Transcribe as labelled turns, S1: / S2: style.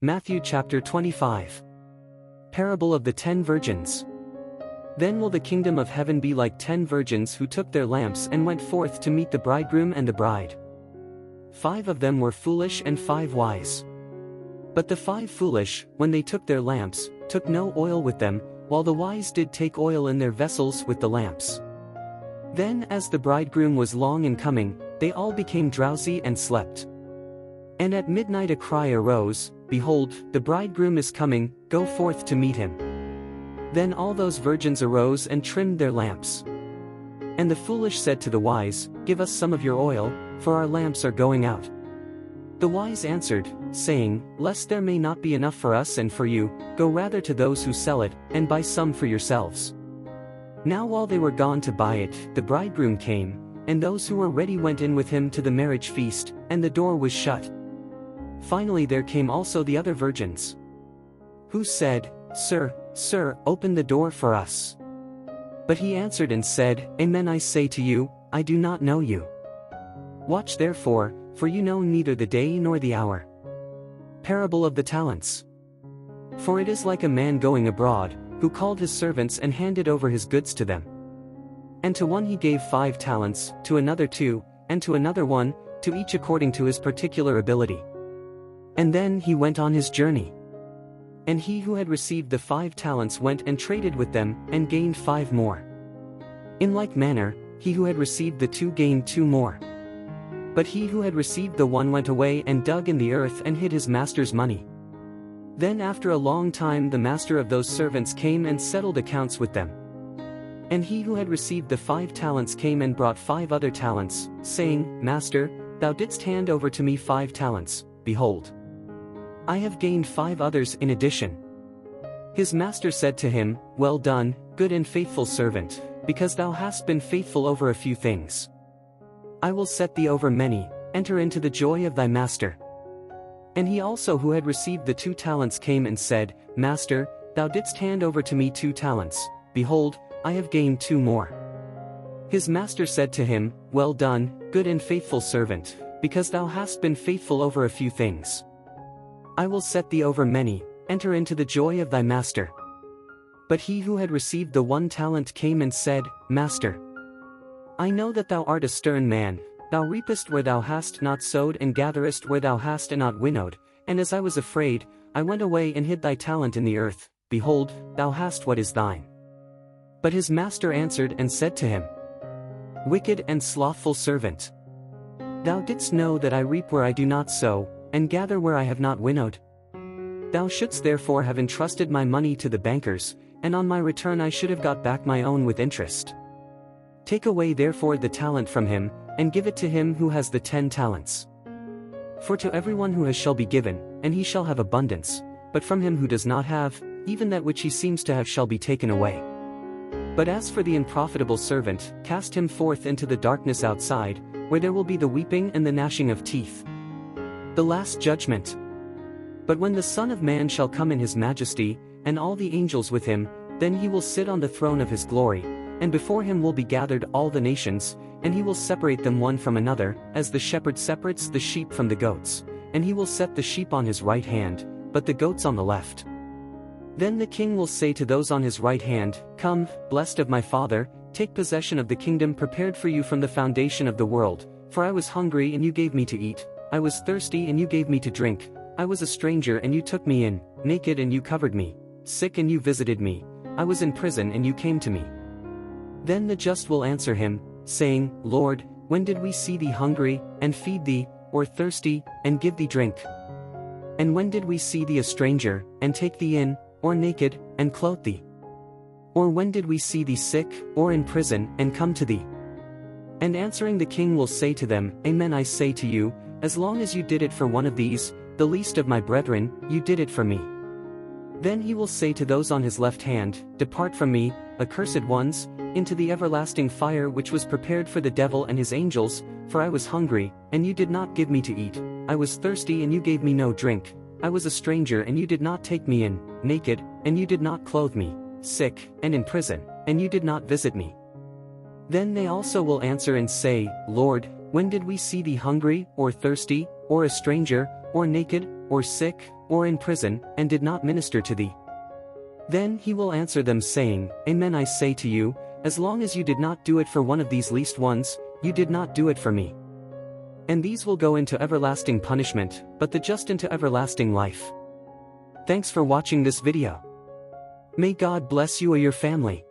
S1: Matthew chapter 25. Parable of the 10 Virgins. Then will the kingdom of heaven be like 10 virgins who took their lamps and went forth to meet the bridegroom and the bride. 5 of them were foolish and 5 wise. But the 5 foolish, when they took their lamps, took no oil with them, while the wise did take oil in their vessels with the lamps. Then as the bridegroom was long in coming, they all became drowsy and slept. And at midnight a cry arose, "Behold, the bridegroom is coming, go forth to meet him." Then all those virgins arose and trimmed their lamps. And the foolish said to the wise, "Give us some of your oil, for our lamps are going out." The wise answered, saying, "Lest there may not be enough for us and for you, go rather to those who sell it, and buy some for yourselves." Now while they were gone to buy it, the bridegroom came, and those who were ready went in with him to the marriage feast, and the door was shut. Finally there came also the other virgins, who said, "Sir, Sir, open the door for us." But he answered and said, "Amen, I say to you, I do not know you. Watch therefore, for you know neither the day nor the hour." Parable of the talents. For it is like a man going abroad, who called his servants and handed over his goods to them. And to one he gave 5 talents, to another 2, and to another 1, to each according to his particular ability. And then he went on his journey. And he who had received the 5 talents went and traded with them, and gained 5 more. In like manner, he who had received the 2 gained 2 more. But he who had received the 1 went away and dug in the earth and hid his master's money. Then after a long time the master of those servants came and settled accounts with them. And he who had received the 5 talents came and brought 5 other talents, saying, "Master, thou didst hand over to me 5 talents, behold, I have gained 5 others in addition." His master said to him, "Well done, good and faithful servant, because thou hast been faithful over a few things, I will set thee over many, enter into the joy of thy master." And he also who had received the 2 talents came and said, "Master, thou didst hand over to me 2 talents, behold, I have gained 2 more." His master said to him, "Well done, good and faithful servant, because thou hast been faithful over a few things, I will set thee over many, enter into the joy of thy master." But he who had received the 1 talent came and said, "Master, I know that thou art a stern man, thou reapest where thou hast not sowed and gatherest where thou hast not winnowed, and as I was afraid, I went away and hid thy talent in the earth, behold, thou hast what is thine." But his master answered and said to him, "Wicked and slothful servant, thou didst know that I reap where I do not sow, and gather where I have not winnowed. Thou shouldst therefore have entrusted my money to the bankers, and on my return I should have got back my own with interest. Take away therefore the talent from him, and give it to him who has the 10 talents. For to everyone who has shall be given, and he shall have abundance, but from him who does not have, even that which he seems to have shall be taken away. But as for the unprofitable servant, cast him forth into the darkness outside, where there will be the weeping and the gnashing of teeth." The last judgment. But when the Son of Man shall come in his majesty, and all the angels with him, then he will sit on the throne of his glory, and before him will be gathered all the nations, and he will separate them one from another, as the shepherd separates the sheep from the goats, and he will set the sheep on his right hand, but the goats on the left. Then the king will say to those on his right hand, "Come, blessed of my Father, take possession of the kingdom prepared for you from the foundation of the world, for I was hungry and you gave me to eat, I was thirsty and you gave me to drink, I was a stranger and you took me in, naked and you covered me, sick and you visited me, I was in prison and you came to me." Then the just will answer him, saying, "Lord, when did we see thee hungry, and feed thee, or thirsty, and give thee drink? And when did we see thee a stranger, and take thee in, or naked, and clothe thee? Or when did we see thee sick, or in prison, and come to thee?" And answering the king will say to them, "Amen, I say to you, as long as you did it for one of these, the least of my brethren, you did it for me." Then he will say to those on his left hand, "Depart from me, accursed ones, into the everlasting fire which was prepared for the devil and his angels, for I was hungry, and you did not give me to eat, I was thirsty and you gave me no drink, I was a stranger and you did not take me in, naked, and you did not clothe me, sick, and in prison, and you did not visit me." Then they also will answer and say, "Lord, when did we see thee hungry, or thirsty, or a stranger, or naked, or sick, or in prison, and did not minister to thee? Then he will answer them saying, Amen, I say to you, as long as you did not do it for one of these least ones, you did not do it for me. And these will go into everlasting punishment, but the just into everlasting life. Thanks for watching this video. May God bless you or your family.